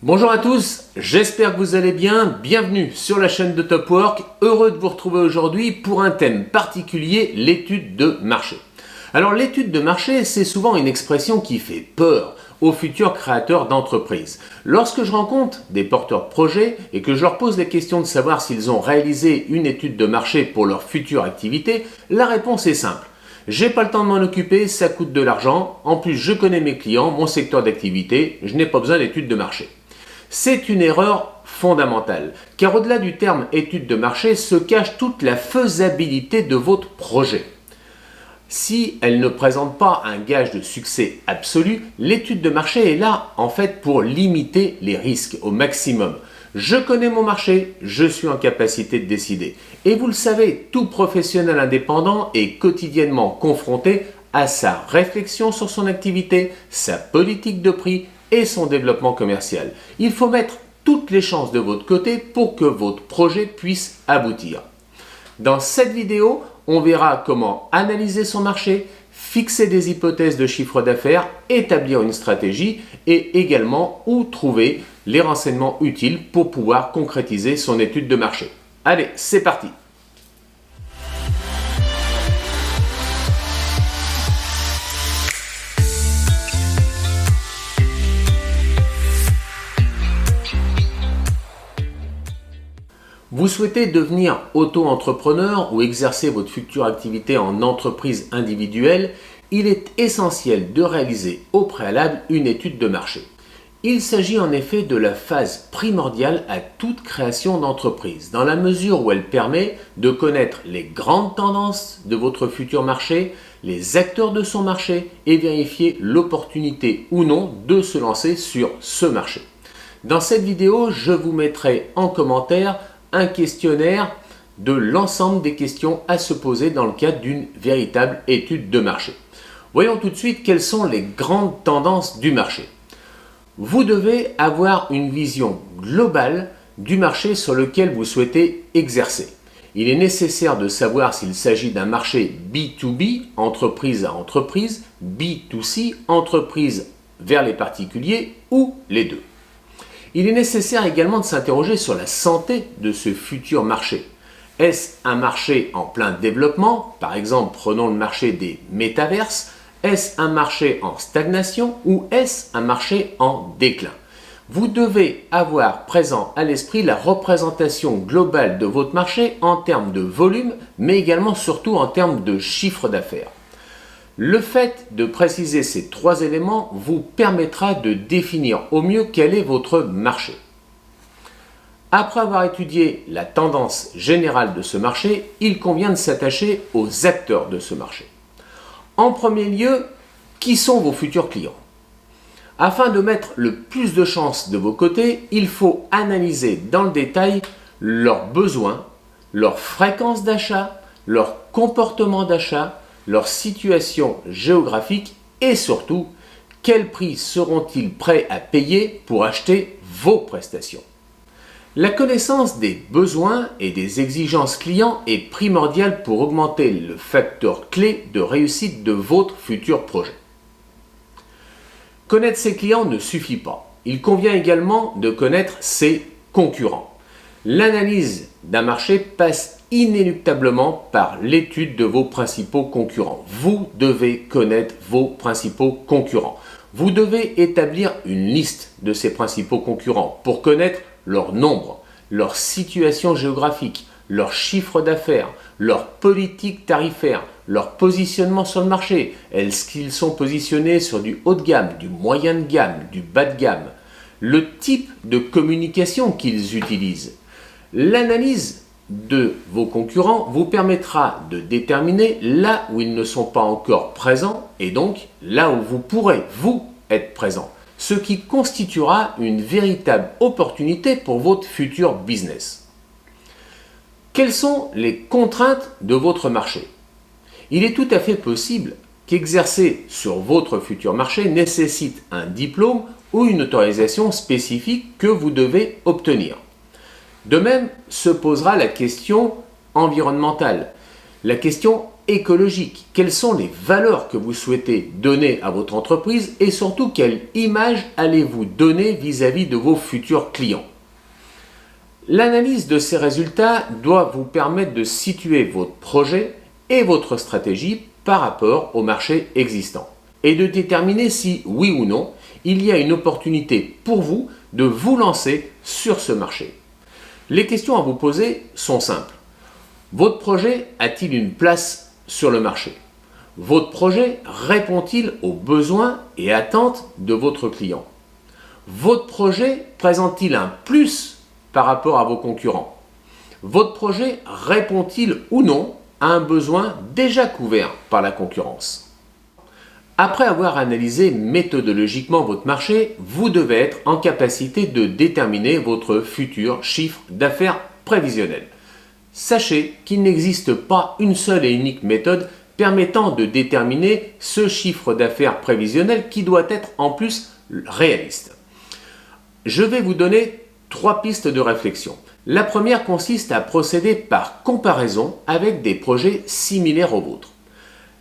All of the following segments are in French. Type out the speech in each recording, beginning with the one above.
Bonjour à tous, j'espère que vous allez bien. Bienvenue sur la chaîne de Top Work. Heureux de vous retrouver aujourd'hui pour un thème particulier, l'étude de marché. Alors l'étude de marché, c'est souvent une expression qui fait peur aux futurs créateurs d'entreprises. Lorsque je rencontre des porteurs de projets et que je leur pose la question de savoir s'ils ont réalisé une étude de marché pour leur future activité, la réponse est simple. J'ai pas le temps de m'en occuper, ça coûte de l'argent. En plus, je connais mes clients, mon secteur d'activité, je n'ai pas besoin d'étude de marché. C'est une erreur fondamentale, car au-delà du terme étude de marché se cache toute la faisabilité de votre projet. Si elle ne présente pas un gage de succès absolu, l'étude de marché est là en fait pour limiter les risques au maximum. Je connais mon marché, je suis en capacité de décider. Et vous le savez, tout professionnel indépendant est quotidiennement confronté à sa réflexion sur son activité, sa politique de prix et son développement commercial. Il faut mettre toutes les chances de votre côté pour que votre projet puisse aboutir. Dans cette vidéo, on verra comment analyser son marché, fixer des hypothèses de chiffre d'affaires, établir une stratégie et également où trouver les renseignements utiles pour pouvoir concrétiser son étude de marché. Allez, c'est parti! Vous souhaitez devenir auto-entrepreneur ou exercer votre future activité en entreprise individuelle, il est essentiel de réaliser au préalable une étude de marché. Il s'agit en effet de la phase primordiale à toute création d'entreprise, dans la mesure où elle permet de connaître les grandes tendances de votre futur marché, les acteurs de son marché et vérifier l'opportunité ou non de se lancer sur ce marché. Dans cette vidéo, je vous mettrai en commentaire un questionnaire de l'ensemble des questions à se poser dans le cadre d'une véritable étude de marché. Voyons tout de suite quelles sont les grandes tendances du marché. Vous devez avoir une vision globale du marché sur lequel vous souhaitez exercer. Il est nécessaire de savoir s'il s'agit d'un marché B2B, entreprise à entreprise, B2C, entreprise vers les particuliers ou les deux. Il est nécessaire également de s'interroger sur la santé de ce futur marché. Est-ce un marché en plein développement? Par exemple, prenons le marché des métaverses. Est-ce un marché en stagnation ou est-ce un marché en déclin? Vous devez avoir présent à l'esprit la représentation globale de votre marché en termes de volume, mais également surtout en termes de chiffre d'affaires. Le fait de préciser ces trois éléments vous permettra de définir au mieux quel est votre marché. Après avoir étudié la tendance générale de ce marché, il convient de s'attacher aux acteurs de ce marché. En premier lieu, qui sont vos futurs clients? Afin de mettre le plus de chances de vos côtés, il faut analyser dans le détail leurs besoins, leur fréquence d'achat, leur comportement d'achat, leur situation géographique et surtout, quel prix seront-ils prêts à payer pour acheter vos prestations? La connaissance des besoins et des exigences clients est primordiale pour augmenter le facteur clé de réussite de votre futur projet. Connaître ses clients ne suffit pas. Il convient également de connaître ses concurrents. L'analyse d'un marché passe inéluctablement par l'étude de vos principaux concurrents. Vous devez connaître vos principaux concurrents. Vous devez établir une liste de ces principaux concurrents pour connaître leur nombre, leur situation géographique, leur chiffre d'affaires, leur politique tarifaire, leur positionnement sur le marché. Est-ce qu'ils sont positionnés sur du haut de gamme, du moyen de gamme, du bas de gamme? Le type de communication qu'ils utilisent. L'analyse de vos concurrents vous permettra de déterminer là où ils ne sont pas encore présents et donc là où vous pourrez, vous, être présent. Ce qui constituera une véritable opportunité pour votre futur business. Quelles sont les contraintes de votre marché? Il est tout à fait possible qu'exercer sur votre futur marché nécessite un diplôme ou une autorisation spécifique que vous devez obtenir. De même se posera la question environnementale. La question écologique. Quelles sont les valeurs que vous souhaitez donner à votre entreprise et surtout quelle image allez-vous donner vis-à-vis de vos futurs clients. L'analyse de ces résultats doit vous permettre de situer votre projet et votre stratégie par rapport au marché existant et de déterminer si, oui ou non, il y a une opportunité pour vous de vous lancer sur ce marché. Les questions à vous poser sont simples. Votre projet a-t-il une place sur le marché? Votre projet répond-il aux besoins et attentes de votre client? Votre projet présente-t-il un plus par rapport à vos concurrents? Votre projet répond-il ou non à un besoin déjà couvert par la concurrence? Après avoir analysé méthodologiquement votre marché, vous devez être en capacité de déterminer votre futur chiffre d'affaires prévisionnel. Sachez qu'il n'existe pas une seule et unique méthode permettant de déterminer ce chiffre d'affaires prévisionnel qui doit être en plus réaliste. Je vais vous donner 3 pistes de réflexion. La première consiste à procéder par comparaison avec des projets similaires aux vôtres.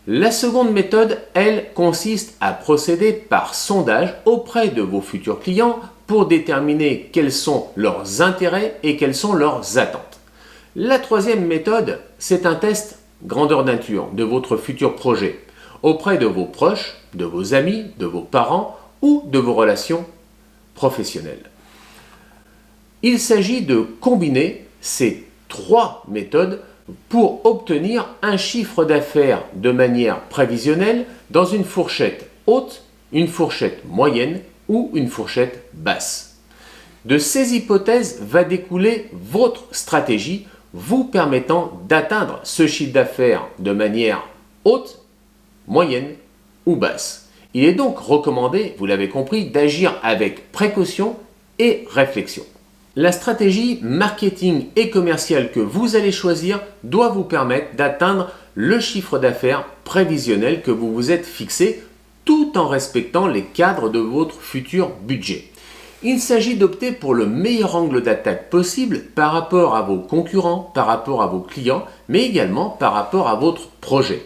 La seconde méthode, elle, consiste à procéder par sondage auprès de vos futurs clients pour déterminer quels sont leurs intérêts et quelles sont leurs attentes. La troisième méthode, c'est un test grandeur nature de votre futur projet auprès de vos proches, de vos amis, de vos parents ou de vos relations professionnelles. Il s'agit de combiner ces 3 méthodes pour obtenir un chiffre d'affaires de manière prévisionnelle dans une fourchette haute, une fourchette moyenne ou une fourchette basse. De ces hypothèses va découler votre stratégie vous permettant d'atteindre ce chiffre d'affaires de manière haute, moyenne ou basse. Il est donc recommandé, vous l'avez compris, d'agir avec précaution et réflexion. La stratégie marketing et commerciale que vous allez choisir doit vous permettre d'atteindre le chiffre d'affaires prévisionnel que vous vous êtes fixé tout en respectant les cadres de votre futur budget. Il s'agit d'opter pour le meilleur angle d'attaque possible par rapport à vos concurrents, par rapport à vos clients, mais également par rapport à votre projet.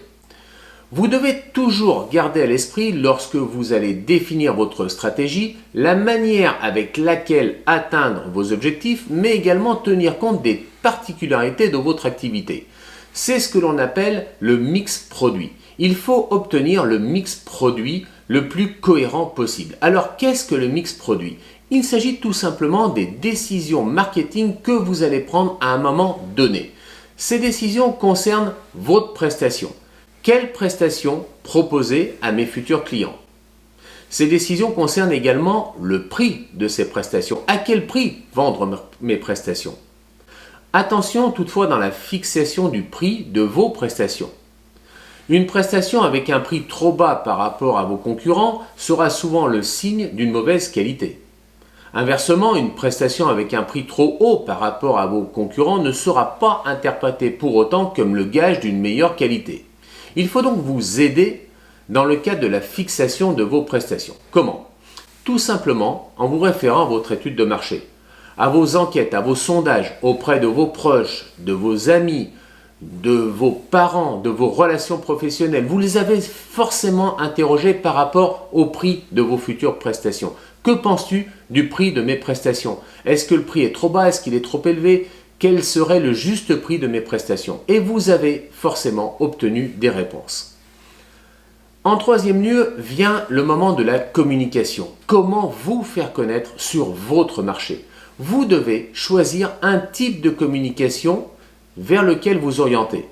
Vous devez toujours garder à l'esprit, lorsque vous allez définir votre stratégie, la manière avec laquelle atteindre vos objectifs, mais également tenir compte des particularités de votre activité. C'est ce que l'on appelle le mix produit. Il faut obtenir le mix produit le plus cohérent possible. Alors, qu'est-ce que le mix produit? Il s'agit tout simplement des décisions marketing que vous allez prendre à un moment donné. Ces décisions concernent votre prestation. Quelle prestation proposer à mes futurs clients? Ces décisions concernent également le prix de ces prestations. À quel prix vendre mes prestations? Attention toutefois dans la fixation du prix de vos prestations. Une prestation avec un prix trop bas par rapport à vos concurrents sera souvent le signe d'une mauvaise qualité. Inversement, une prestation avec un prix trop haut par rapport à vos concurrents ne sera pas interprétée pour autant comme le gage d'une meilleure qualité. Il faut donc vous aider dans le cadre de la fixation de vos prestations. Comment? Tout simplement en vous référant à votre étude de marché, à vos enquêtes, à vos sondages auprès de vos proches, de vos amis, de vos parents, de vos relations professionnelles. Vous les avez forcément interrogés par rapport au prix de vos futures prestations. Que penses-tu du prix de mes prestations? Est-ce que le prix est trop bas? Est-ce qu'il est trop élevé? Quel serait le juste prix de mes prestations? Et vous avez forcément obtenu des réponses. En troisième lieu, vient le moment de la communication. Comment vous faire connaître sur votre marché? Vous devez choisir un type de communication vers lequel vous orienter.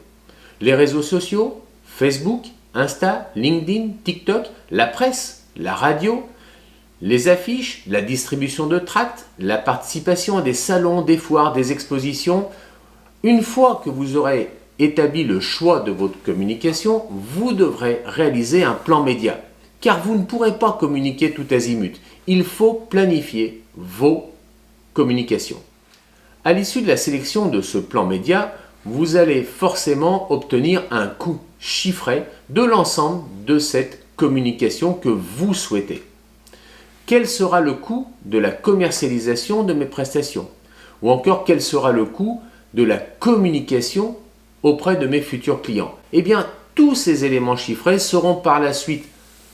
Les réseaux sociaux, Facebook, Insta, LinkedIn, TikTok, la presse, la radio, les affiches, la distribution de tracts, la participation à des salons, des foires, des expositions. Une fois que vous aurez établi le choix de votre communication, vous devrez réaliser un plan média. Car vous ne pourrez pas communiquer tout azimut. Il faut planifier vos communications. À l'issue de la sélection de ce plan média, vous allez forcément obtenir un coût chiffré de l'ensemble de cette communication que vous souhaitez. Quel sera le coût de la commercialisation de mes prestations? Ou encore, quel sera le coût de la communication auprès de mes futurs clients? Eh bien, tous ces éléments chiffrés seront par la suite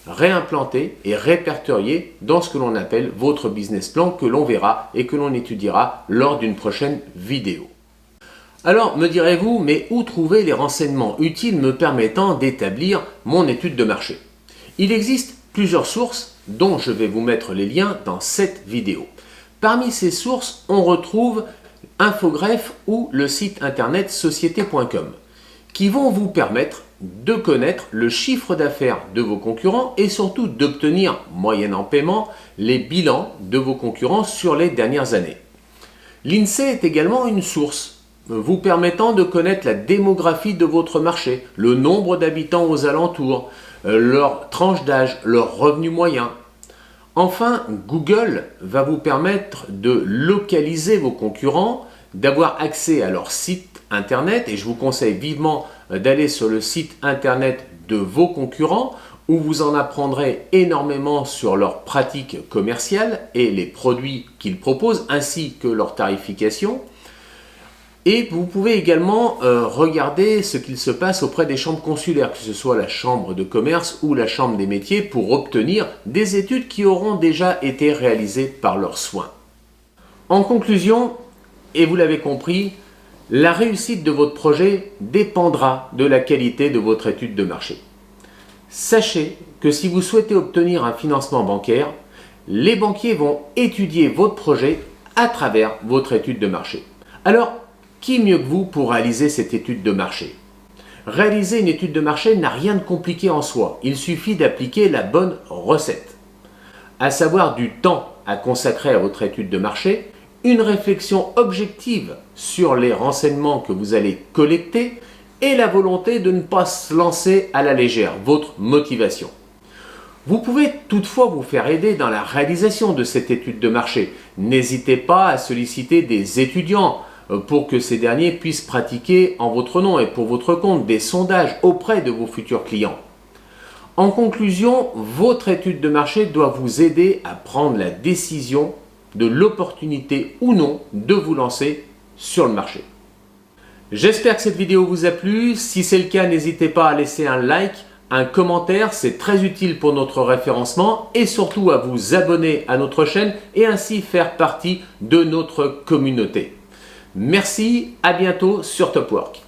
réimplantés et répertoriés dans ce que l'on appelle votre business plan, que l'on verra et que l'on étudiera lors d'une prochaine vidéo. Alors me direz-vous, mais où trouver les renseignements utiles me permettant d'établir mon étude de marché? Il existe plusieurs sources dont je vais vous mettre les liens dans cette vidéo. Parmi ces sources, on retrouve Infogreffe ou le site internet société.com qui vont vous permettre de connaître le chiffre d'affaires de vos concurrents et surtout d'obtenir, moyennant paiement, les bilans de vos concurrents sur les dernières années. L'INSEE est également une source vous permettant de connaître la démographie de votre marché, le nombre d'habitants aux alentours, leur tranche d'âge, leur revenu moyen. Enfin, Google va vous permettre de localiser vos concurrents, d'avoir accès à leur site internet, et je vous conseille vivement d'aller sur le site internet de vos concurrents où vous en apprendrez énormément sur leurs pratiques commerciales et les produits qu'ils proposent ainsi que leur tarification. Et vous pouvez également regarder ce qu'il se passe auprès des chambres consulaires, que ce soit la chambre de commerce ou la chambre des métiers, pour obtenir des études qui auront déjà été réalisées par leurs soins. En conclusion, et vous l'avez compris, la réussite de votre projet dépendra de la qualité de votre étude de marché. Sachez que si vous souhaitez obtenir un financement bancaire, les banquiers vont étudier votre projet à travers votre étude de marché. Alors, qui mieux que vous pour réaliser cette étude de marché? Réaliser une étude de marché n'a rien de compliqué en soi. Il suffit d'appliquer la bonne recette, à savoir du temps à consacrer à votre étude de marché, une réflexion objective sur les renseignements que vous allez collecter et la volonté de ne pas se lancer à la légère, votre motivation. Vous pouvez toutefois vous faire aider dans la réalisation de cette étude de marché. N'hésitez pas à solliciter des étudiants pour que ces derniers puissent pratiquer en votre nom et pour votre compte des sondages auprès de vos futurs clients. En conclusion, votre étude de marché doit vous aider à prendre la décision de l'opportunité ou non de vous lancer sur le marché. J'espère que cette vidéo vous a plu. Si c'est le cas, n'hésitez pas à laisser un like, un commentaire, c'est très utile pour notre référencement, et surtout à vous abonner à notre chaîne et ainsi faire partie de notre communauté. Merci, à bientôt sur Topwork.